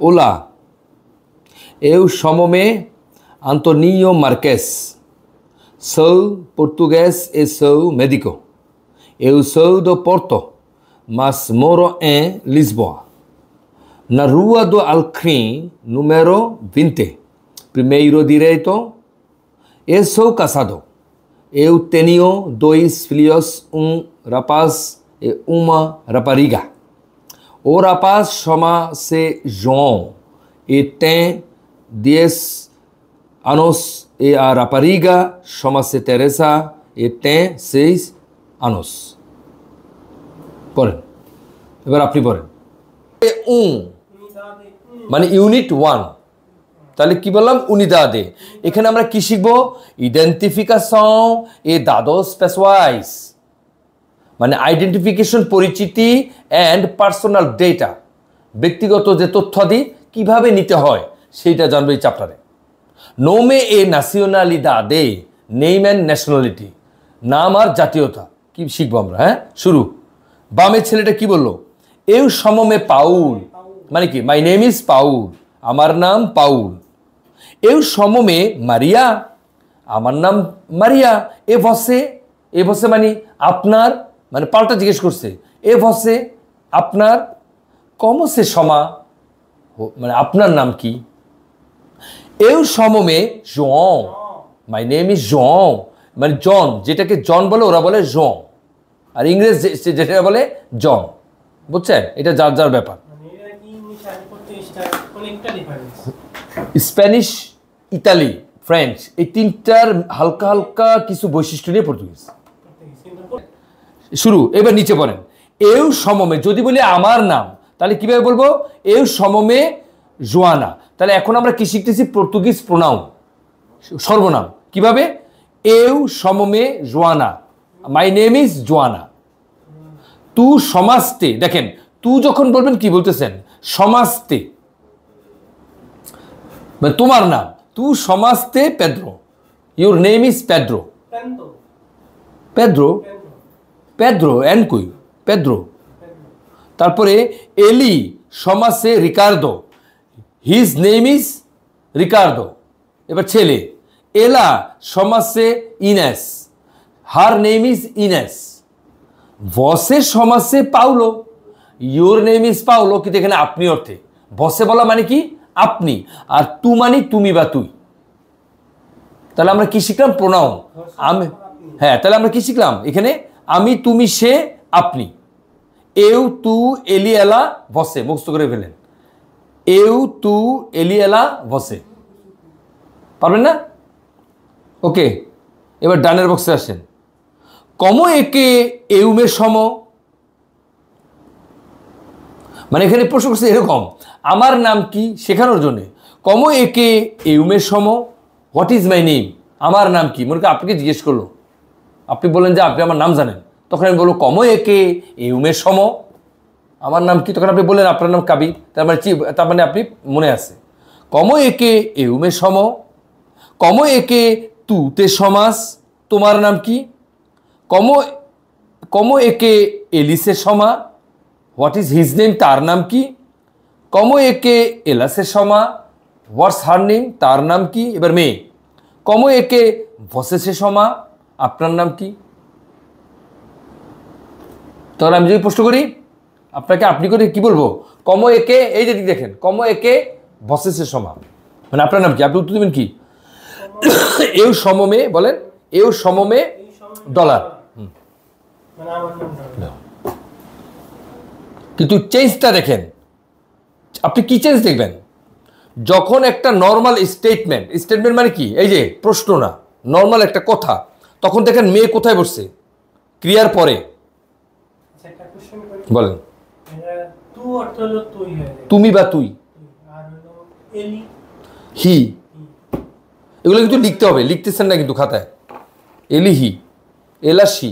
Olá, eu chamo-me Antonio Marques. Sou português e sou médico. Eu sou do Porto, mas moro em Lisboa. Na Rua do Alecrim, número 20, primeiro direito. Eu sou casado. Eu tenho 2 filhos, um rapaz e uma rapariga. O rapaz chama-se João e tem 10 anos e a rapariga chama-se Teresa e tem 6 anos. পড়েন এবার আপনি পড়েন মানে unit 1 তাহলে কি বললাম unidade এখানে আমরা কি শিখব identificação e dados pessoais মানে আইডেন্টিফিকেশন পরিচিতি এন্ড পার্সোনাল ডেটা ব্যক্তিগত যে তথ্যাদি কিভাবে নিতে হয় সেটা জানবো এই চ্যাপ্টারে nome e nacionalidade name and nationality নাম আর জাতীয়তা কি শিখবো আমরা হ্যাঁ শুরু বামের ছেলেটা কি বললো eu chamo-me Paul মানে কি মাই নেম ইজ পাউল আমার নাম পাউল eu chamo-me Maria আমার নাম মারিয়া এ você মানে আপনার মানে পাল্টা জিজ্ঞেস করছে এ você আপনার como se chama মানে আপনার নাম কি eu chamo-me João my name is João মানে জন যেটাকে জন বলে ওরা বলে জন আর ইংরেজ যেটা বলে জন বুঝছেন এটা যার যার ব্যাপার স্প্যানিশ ইতালি ফ্রেঞ্চ এই তিনটার হালকা হালকা কিছু বৈশিষ্ট্য নিয়ে পর্তুগিজ শুরু এবার নিচে পড়েন eu chamo-me যদি বলি আমার নাম তাহলে কিভাবে বলবো eu chamo-me Joana তাহলে এখন আমরা কি শিখতেছি পর্তুগিজ প্রোনাউন সর্বনাম কিভাবে eu chamo-me Joana my name is Joana tu chamaste দেখেন তু যখন বলবেন কি বলতেছেন chamaste মানে তোমার নাম tu chamaste Pedro your name is Pedro Pedro and কই Pedro তারপরে এলি chamaste Ricardo his name is Ricardo এবার ছেলে এলা chamaste Inés her name is Inés você chama-se Paulo your name is Paulo কিন্তু এখানে আপনি অর্থে você বলা মানে কি আপনি আর তু মানে তুমি বা তুই তাহলে আমরা কি শিখলাম প্রোনাউন আমি হ্যাঁ তাহলে আমরা কি শিখলাম এখানে আমি তুমি সে আপনি eu tu ele ela você মুখস্থ করে ফেলেন eu tu ele ela você পারবেন না ওকে এবার ডানের বক্সে আসেন como é que eu me chamo মানে এখানে প্রশ্ন করছে এরকম আমার নাম কি শেখানোর জন্য como é que eu me chamo what is my name আমার নাম কি মনে করেন আপনাকে জিজ্ঞেস করলো আপনি বলেন যে আপনি আমার নাম জানেন তখন আমি বলবো como é que eu me chamo আমার নাম কি তখন আপনি বলেন আপনার নাম কাবি তার মানে আপনি মনে আছে como é que eu me chamo como é que tu te chamas তোমার নাম কি como é que ele se chama what is his name তার নাম কি como é que ela se chama what's her name তার নাম কি এবার মেয়ে como é que você se chama আপনার নাম কি তাহলে আমি যদি প্রশ্ন করি আপনাকে আপনি করে কি বলবো como é que এই যে দেখেন como é que você se chama মানে আপনার নাম কি আপনি উত্তর দিবেন কি eu chamo-me বলেন eu chamo-me ডলার কিন্তু চেঞ্জটা দেখেন আপনি কি চেঞ্জ দেখবেন যখন একটা নর্মাল স্টেটমেন্ট মানে কি এই যে প্রশ্ন না নর্মাল একটা কথা তখন দেখেন মেয়ে কোথায় বসছে ক্রিয়ার পরে বলেন তুমি বা তুই হি এগুলো কিন্তু লিখতে হবে লিখতেছেন না কিন্তু খাতায় এলি হি এলা সি